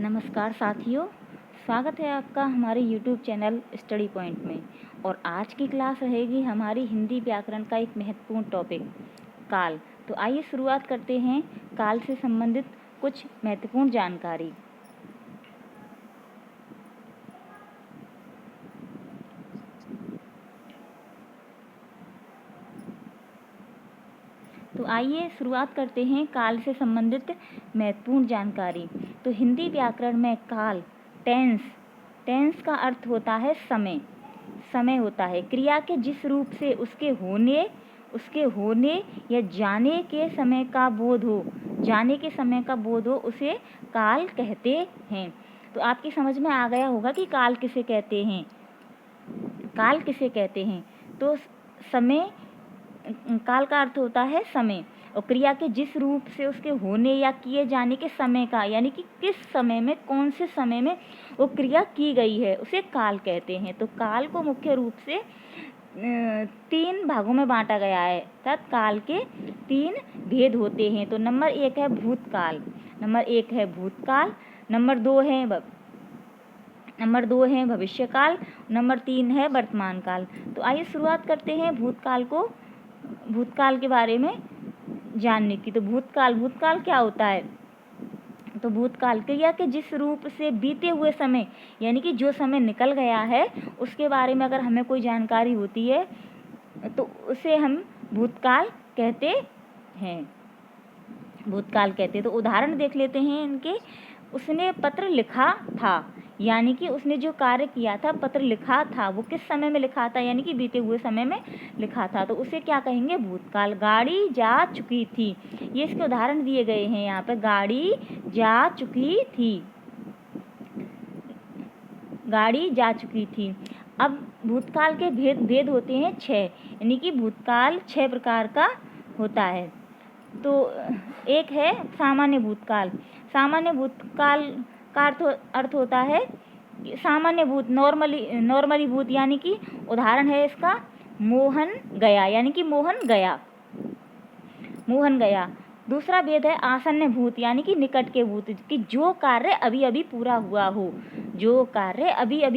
नमस्कार साथियों, स्वागत है आपका हमारे YouTube चैनल स्टडी पॉइंट में। और आज की क्लास रहेगी हमारी हिंदी व्याकरण का एक महत्वपूर्ण टॉपिक काल। तो आइए शुरुआत करते हैं काल से संबंधित कुछ महत्वपूर्ण जानकारी। तो आइए शुरुआत करते हैं काल से संबंधित महत्वपूर्ण जानकारी। तो हिंदी व्याकरण में काल टेंस का अर्थ होता है समय होता है। क्रिया के जिस रूप से उसके होने या जाने के समय का बोध हो उसे काल कहते हैं। तो आपकी समझ में आ गया होगा कि काल किसे कहते हैं। तो समय, काल का अर्थ होता है समय, और क्रिया के जिस रूप से उसके होने या किए जाने के समय का, यानी कि किस समय में, कौन से समय में वो क्रिया की गई है, उसे काल कहते हैं। तो काल को मुख्य रूप से 3 भागों में बांटा गया है, अर्थात काल के 3 भेद होते हैं। तो नंबर 1 है भूतकाल, नंबर 2 है भविष्यकाल, नंबर 3 है वर्तमान काल। तो आइए शुरुआत करते हैं भूतकाल के बारे में जानने की। तो भूतकाल क्या होता है? तो भूतकाल क्रिया के जिस रूप से बीते हुए समय, यानी कि जो समय निकल गया है उसके बारे में अगर हमें कोई जानकारी होती है तो उसे हम भूतकाल कहते हैं। तो उदाहरण देख लेते हैं इनके। उसने पत्र लिखा था, यानी कि उसने जो कार्य किया था, पत्र लिखा था, वो किस समय में लिखा था, यानी कि बीते हुए समय में लिखा था, तो उसे क्या कहेंगे? भूतकाल। गाड़ी जा चुकी थी, ये इसके उदाहरण दिए गए हैं यहाँ पे। गाड़ी जा चुकी थी। अब भूतकाल के भेद होते हैं 6, यानी कि भूतकाल 6 प्रकार का होता है। तो एक है सामान्य भूतकाल का अर्थ होता है सामान्य भूत, नॉर्मली भूत, यानी कि उदाहरण है इसका मोहन गया, यानी कि मोहन गया। दूसरा भेद है आसन्न भूत, यानी कि निकट के भूत, कि जो कार्य अभी अभी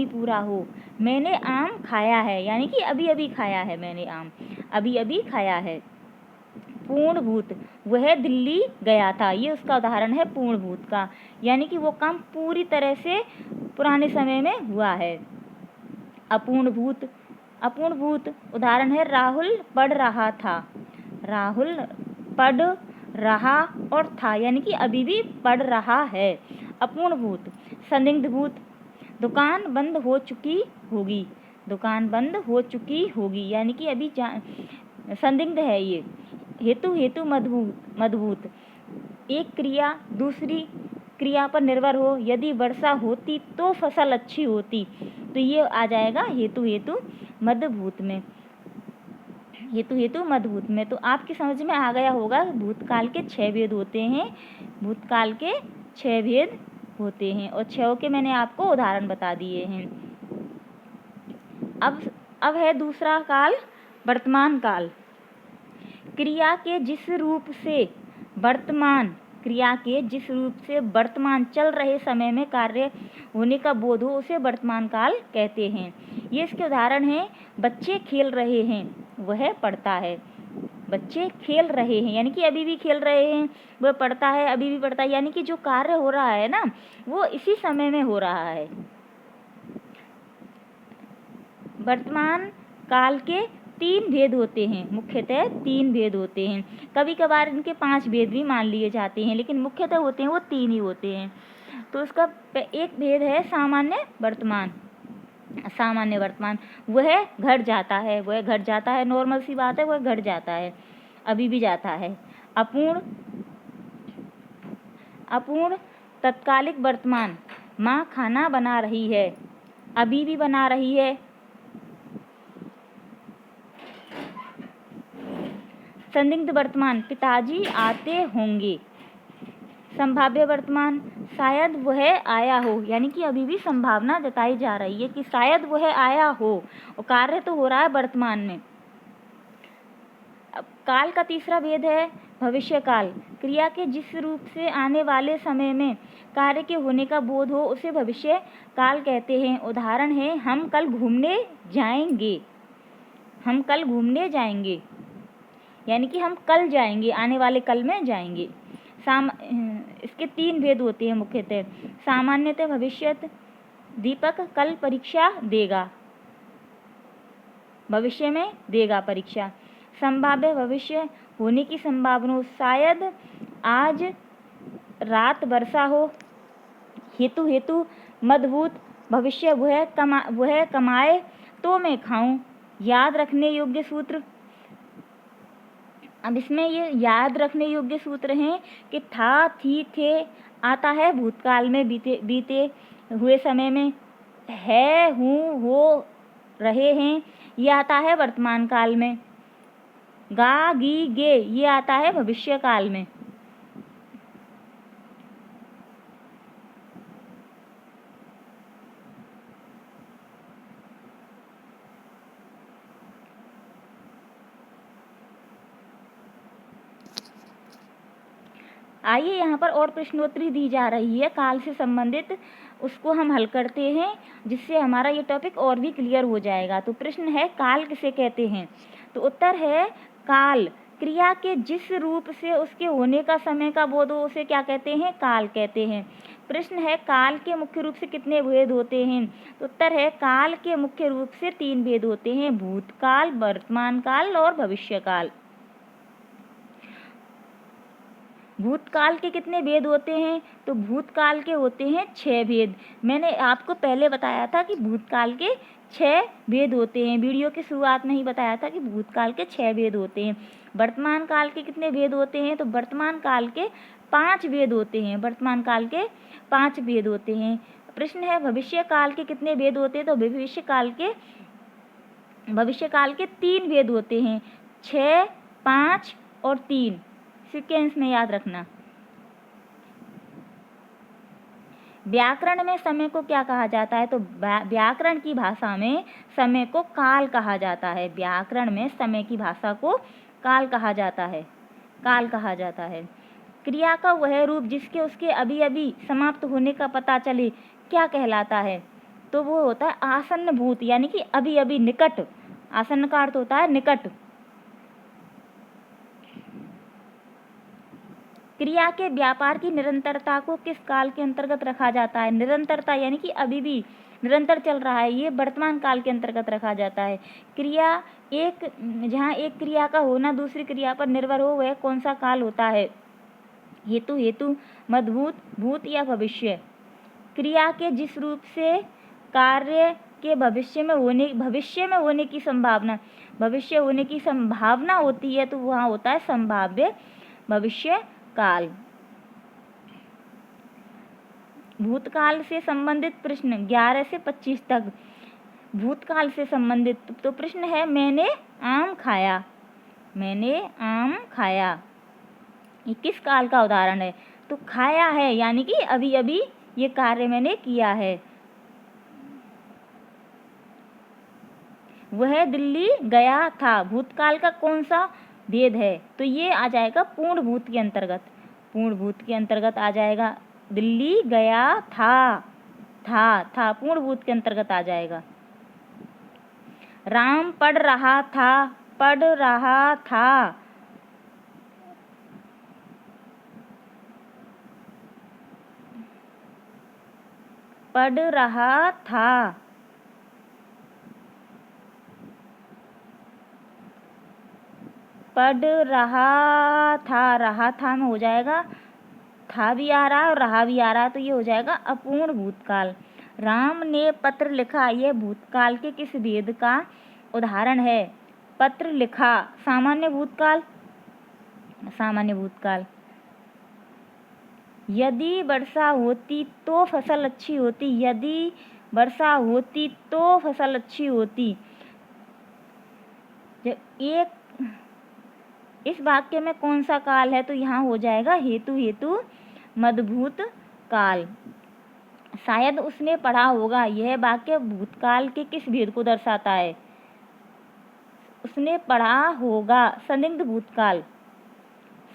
पूरा हो। मैंने आम खाया है, यानी कि अभी अभी खाया है, मैंने आम अभी अभी खाया है। पूर्ण भूत, वह दिल्ली गया था, ये उसका उदाहरण है पूर्ण भूत का, यानी कि वो काम पूरी तरह से पुराने समय में हुआ है। अपूर्ण भूत उदाहरण है राहुल पढ़ रहा और था, यानी कि अभी भी पढ़ रहा है। अपूर्ण भूत। संदिग्ध भूत, दुकान बंद हो चुकी होगी, यानी कि अभी संदिग्ध है ये। हेतु मदभूत, एक क्रिया दूसरी क्रिया पर निर्भर हो, यदि वर्षा होती तो फसल अच्छी होती, तो ये आ जाएगा हेतु मदभूत में। तो आपकी समझ में आ गया होगा भूतकाल के 6 भेद होते हैं, और 6 के मैंने आपको उदाहरण बता दिए हैं। अब है दूसरा काल, वर्तमान काल। क्रिया के जिस रूप से वर्तमान चल रहे समय में कार्य होने का बोध हो, उसे वर्तमान काल कहते हैं। ये इसके उदाहरण हैं, बच्चे खेल रहे हैं, वह पढ़ता है। बच्चे खेल रहे हैं, यानी कि अभी भी खेल रहे हैं, वह पढ़ता है, अभी भी पढ़ता है, यानी कि जो कार्य हो रहा है ना, वो इसी समय में हो रहा है। वर्तमान काल के 3 भेद होते हैं, मुख्यतः 3 भेद होते हैं। कभी कभार इनके 5 भेद भी मान लिए जाते हैं, लेकिन मुख्यतः होते हैं वो 3 ही होते हैं। तो इसका एक भेद है सामान्य वर्तमान। वह घर जाता है, नॉर्मल सी बात है, वह घर जाता है, अभी भी जाता है। अपूर्ण तत्कालिक वर्तमान, माँ खाना बना रही है, अभी भी बना रही है। संदिग्ध वर्तमान, पिताजी आते होंगे। संभाव्य वर्तमान, शायद वह आया हो, यानी कि अभी भी संभावना जताई जा रही है कि शायद वह आया हो, और कार्य तो हो रहा है वर्तमान में। काल का तीसरा भेद है भविष्य काल। क्रिया के जिस रूप से आने वाले समय में कार्य के होने का बोध हो उसे भविष्य काल कहते हैं। उदाहरण है हम कल घूमने जाएंगे। हम कल घूमने जाएंगे यानी कि हम कल जाएंगे, आने वाले कल में जाएंगे। इसके 3 भेद होते हैं मुख्यतः। सामान्यतः भविष्यत दीपक कल परीक्षा देगा, भविष्य में देगा परीक्षा। संभाव्य भविष्य होने की संभावना, शायद आज रात वर्षा हो। हेतु मदभूत भविष्य, वह कमाए तो मैं खाऊं। याद रखने योग्य सूत्र, अब इसमें ये याद रखने योग्य सूत्र हैं कि था, थी, थे आता है भूतकाल में, बीते हुए समय में। है, हूँ, हो, रहे हैं ये आता है वर्तमान काल में। गा, गी, गे ये आता है भविष्य काल में। आइए यहाँ पर और प्रश्नोत्तरी दी जा रही है काल से संबंधित, उसको हम हल करते हैं जिससे हमारा ये टॉपिक और भी क्लियर हो जाएगा। तो प्रश्न है काल किसे कहते हैं? तो उत्तर है काल क्रिया के जिस रूप से उसके होने का समय का बोध हो उसे क्या कहते हैं? काल कहते हैं। प्रश्न है काल के मुख्य रूप से कितने भेद होते हैं? तो उत्तर है काल के मुख्य रूप से 3 भेद होते हैं, भूतकाल, वर्तमान काल और भविष्य काल। भूतकाल के कितने भेद होते हैं? तो भूतकाल के होते हैं 6 भेद। मैंने आपको पहले बताया था कि भूतकाल के 6 भेद होते हैं, वीडियो की शुरुआत में ही बताया था कि भूतकाल के 6 भेद होते हैं। वर्तमान काल के कितने भेद होते हैं? तो वर्तमान काल के 5 भेद होते हैं। वर्तमान काल के 5 भेद होते हैं। प्रश्न है भविष्य काल के कितने भेद होते हैं? तो भविष्य काल के 3 भेद होते हैं, 6, 5 और 3। सीक्वेंस में याद रखना। व्याकरण में समय को क्या कहा जाता है? तो व्याकरण की भाषा में समय को काल कहा जाता है। व्याकरण में समय की भाषा को काल कहा जाता है, काल कहा जाता है। क्रिया का वह रूप जिसके उसके अभी अभी समाप्त होने का पता चले क्या कहलाता है? तो वो होता है आसन्न भूत, यानी कि अभी अभी, निकट। आसन्न का अर्थ होता है निकट। क्रिया के व्यापार की निरंतरता को किस काल के अंतर्गत रखा जाता है? निरंतरता यानी कि अभी भी निरंतर चल रहा है, ये वर्तमान काल के अंतर्गत रखा जाता है। क्रिया जहाँ एक क्रिया का होना दूसरी क्रिया पर निर्भर हो वह कौन सा काल होता है? हेतु मदभूत, भूत या भविष्य। क्रिया के जिस रूप से कार्य के भविष्य में होने की संभावना होती है तो वहाँ होता है संभाव्य भविष्य काल। भूतकाल से संबंधित प्रश्न 11 से 25 तक। भूतकाल से संबंधित तो प्रश्न है मैंने आम खाया। मैंने आम खाया ये किस काल का उदाहरण है? तो खाया है यानी कि अभी अभी ये कार्य मैंने किया है। वह दिल्ली गया था भूतकाल का कौन सा भेद है? तो ये आ जाएगा पूर्ण भूत के अंतर्गत। पूर्ण भूत के अंतर्गत आ जाएगा। दिल्ली गया था पूर्ण भूत के अंतर्गत आ जाएगा। राम पढ़ रहा था, पढ़ रहा था। पढ़ रहा था। पढ़ रहा था में हो जाएगा था भी आ रहा है और रहा भी आ रहा है, तो ये हो जाएगा अपूर्ण भूतकाल। राम ने पत्र लिखा, यह भूतकाल के किस भेद का उदाहरण है? पत्र लिखा सामान्य भूतकाल। यदि वर्षा होती तो फसल अच्छी होती। यदि वर्षा होती तो फसल अच्छी होती। इस वाक्य में कौन सा काल है? तो यहाँ हो जाएगा हेतु मदभूत काल। शायद उसने पढ़ा होगा, यह वाक्य भूतकाल के किस भेद को दर्शाता है? उसने पढ़ा होगा। संदिग्ध भूतकाल,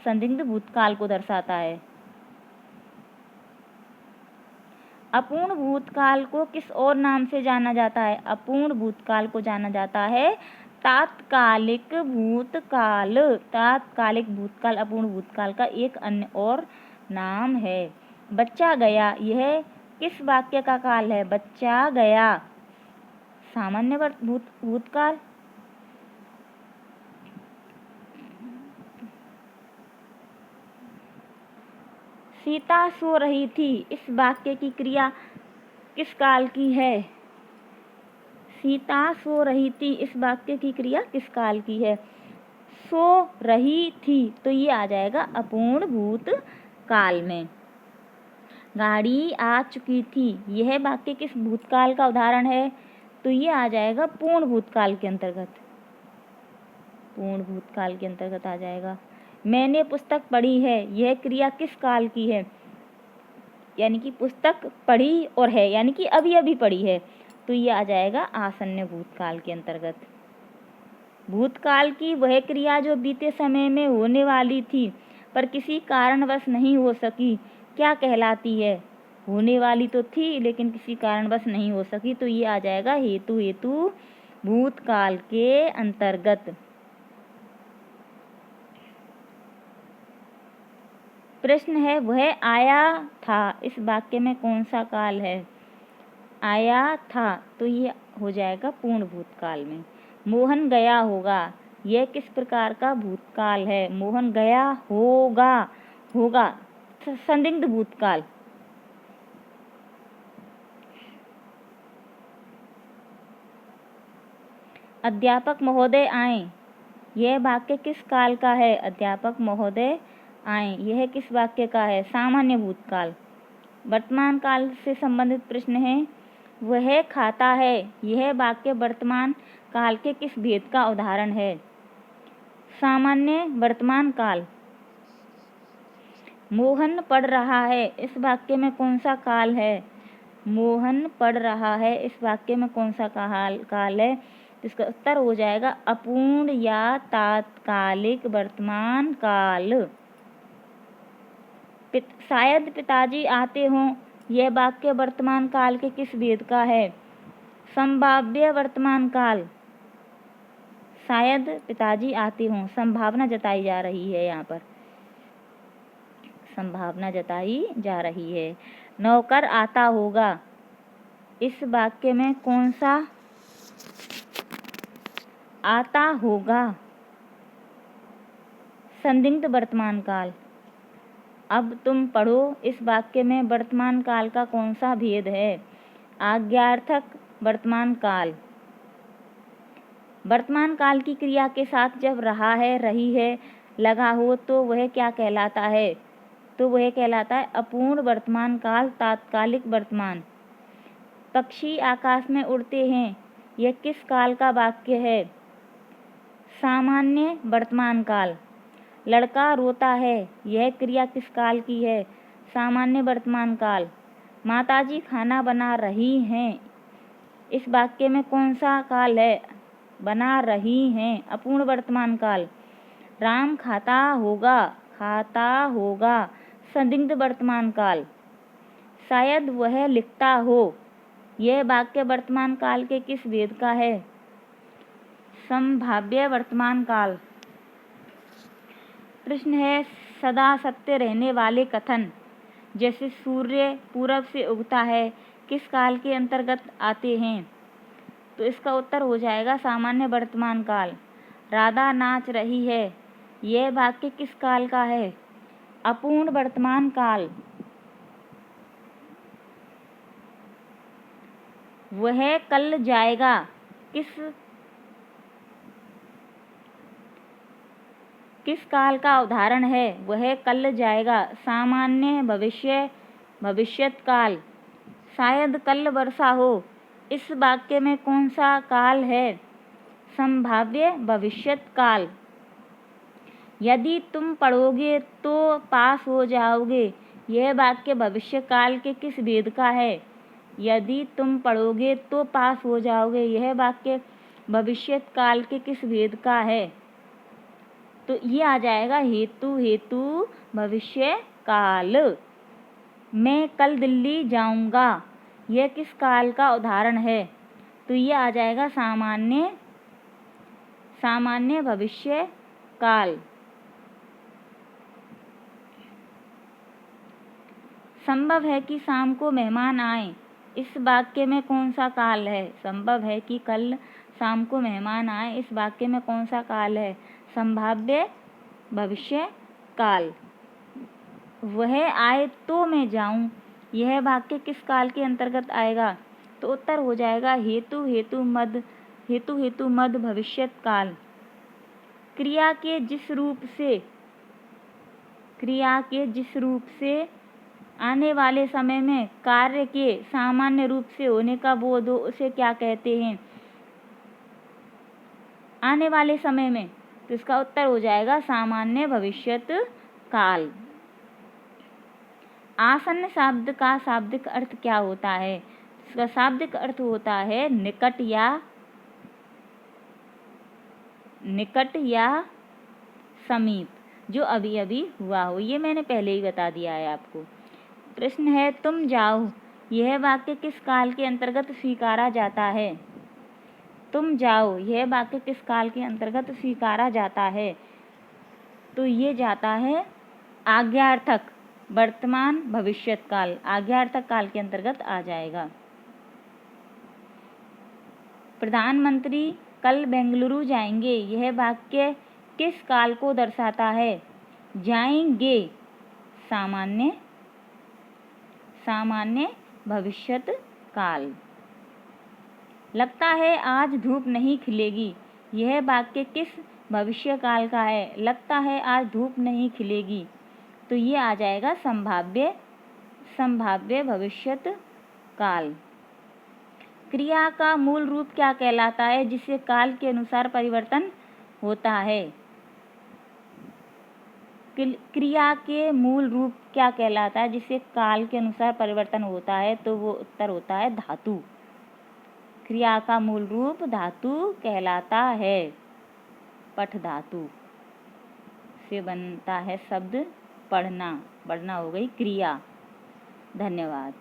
संदिग्ध भूतकाल को दर्शाता है। अपूर्ण भूतकाल को किस और नाम से जाना जाता है? अपूर्ण भूतकाल को जाना जाता है तात्कालिक भूतकाल। तात्कालिक भूतकाल अपूर्ण भूतकाल का एक अन्य और नाम है। बच्चा गया, यह किस वाक्य का काल है? बच्चा गया सामान्य भूतकाल। सीता सो रही थी, इस वाक्य की क्रिया किस काल की है? सीता सो रही थी, इस वाक्य की क्रिया किस काल की है? सो रही थी, तो ये आ जाएगा अपूर्ण भूतकाल में। गाड़ी आ चुकी थी, यह वाक्य किस भूतकाल का उदाहरण है? तो ये आ जाएगा पूर्ण भूतकाल के अंतर्गत, पूर्ण भूतकाल के अंतर्गत आ जाएगा। मैंने पुस्तक पढ़ी है, यह क्रिया किस काल की है? यानी कि पुस्तक पढ़ी और है, यानी कि अभी अभी पढ़ी है, तो ये आ जाएगा आसन्न भूतकाल के अंतर्गत। भूतकाल की वह क्रिया जो बीते समय में होने वाली थी पर किसी कारणवश नहीं हो सकी, क्या कहलाती है? होने वाली तो थी लेकिन किसी कारणवश नहीं हो सकी, तो ये आ जाएगा हेतु हेतु भूतकाल के अंतर्गत। प्रश्न है वह आया था, इस वाक्य में कौन सा काल है? आया था, तो ये हो जाएगा पूर्ण भूतकाल में। मोहन गया होगा, यह किस प्रकार का भूतकाल है? मोहन गया होगा, होगा संदिग्ध भूतकाल। अध्यापक महोदय आए, यह वाक्य किस काल का है? अध्यापक महोदय आए, यह किस वाक्य का है? सामान्य भूतकाल। वर्तमान काल से संबंधित प्रश्न है वह खाता है, यह वाक्य वर्तमान काल के किस भेद का उदाहरण है? सामान्य वर्तमान काल। मोहन पढ़ रहा है, इस वाक्य में कौन सा काल है? मोहन पढ़ रहा है, इस वाक्य में कौन सा काल है? इसका उत्तर हो जाएगा अपूर्ण या तात्कालिक वर्तमान काल। शायद पिताजी आते हों, यह वाक्य वर्तमान काल के किस भेद का है? संभाव्य वर्तमान काल। शायद पिताजी आते हों, संभावना जताई जा रही है, यहाँ पर संभावना जताई जा रही है। नौकर आता होगा, इस वाक्य में कौन सा आता होगा? संदिग्ध वर्तमान काल। अब तुम पढ़ो, इस वाक्य में वर्तमान काल का कौन सा भेद है? आज्ञार्थक वर्तमान काल। वर्तमान काल की क्रिया के साथ जब रहा है, रही है लगा हो तो वह क्या कहलाता है? तो वह कहलाता है अपूर्ण वर्तमान काल, तात्कालिक वर्तमान। पक्षी आकाश में उड़ते हैं, यह किस काल का वाक्य है? सामान्य वर्तमान काल। लड़का रोता है, यह क्रिया किस काल की है? सामान्य वर्तमान काल। माताजी खाना बना रही हैं, इस वाक्य में कौन सा काल है? बना रही हैं, अपूर्ण वर्तमान काल। राम खाता होगा, खाता होगा संदिग्ध वर्तमान काल। शायद वह लिखता हो, यह वाक्य वर्तमान काल के किस भेद का है? संभाव्य वर्तमान काल। प्रश्न है सदा सत्य रहने वाले कथन जैसे सूर्य पूरब से उगता है किस काल के अंतर्गत आते हैं? तो इसका उत्तर हो जाएगा सामान्य वर्तमान काल। राधा नाच रही है, यह वाक्य किस काल का है? अपूर्ण वर्तमान काल। वह कल जाएगा, किस काल का उदाहरण है? वह कल जाएगा, सामान्य भविष्यत काल। शायद कल वर्षा हो, इस वाक्य में कौन सा काल है? संभाव्य भविष्यत काल। यदि तुम पढ़ोगे तो पास हो जाओगे, यह वाक्य भविष्य काल के किस भेद का है? यदि तुम पढ़ोगे तो पास हो जाओगे, यह वाक्य भविष्यत काल के किस भेद का है? तो ये आ जाएगा हेतु हेतु भविष्य काल। मैं कल दिल्ली जाऊंगा, यह किस काल का उदाहरण है? तो ये आ जाएगा सामान्य सामान्य भविष्य काल। संभव है कि शाम को मेहमान आए, इस वाक्य में कौन सा काल है? संभव है कि कल शाम को मेहमान आए, इस वाक्य में कौन सा काल है? संभाव्य भविष्य काल। वह आए तो मैं जाऊं, यह वाक्य किस काल के अंतर्गत आएगा? तो उत्तर हो जाएगा हेतु हेतु मद भविष्यत काल। क्रिया के जिस रूप से आने वाले समय में कार्य के सामान्य रूप से होने का बोध हो, उसे क्या कहते हैं? आने वाले समय में, तो इसका उत्तर हो जाएगा सामान्य भविष्यत काल। आसन्न शब्द का शाब्दिक अर्थ क्या होता है? इसका शाब्दिक अर्थ होता है निकट या समीप, जो अभी अभी हुआ हो। ये मैंने पहले ही बता दिया है आपको। प्रश्न है तुम जाओ, यह वाक्य किस काल के अंतर्गत स्वीकारा जाता है? तुम जाओ, यह वाक्य किस काल के अंतर्गत स्वीकारा जाता है? तो ये जाता है आज्ञार्थक वर्तमान भविष्यत काल, आज्ञार्थक काल के अंतर्गत आ जाएगा। प्रधानमंत्री कल बेंगलुरु जाएंगे, यह वाक्य किस काल को दर्शाता है? जाएंगे सामान्य भविष्यत काल। लगता है आज धूप नहीं खिलेगी, यह वाक्य किस भविष्य काल का है? लगता है आज धूप नहीं खिलेगी, तो ये आ जाएगा संभाव्य भविष्यत काल। क्रिया का मूल रूप क्या कहलाता है जिससे काल के अनुसार परिवर्तन होता है? क्रिया के मूल रूप क्या कहलाता है जिससे काल के अनुसार परिवर्तन होता है? तो वो उत्तर होता है धातु। क्रिया का मूल रूप धातु कहलाता है। पठ धातु से बनता है शब्द पढ़ना, पढ़ना हो गई क्रिया। धन्यवाद।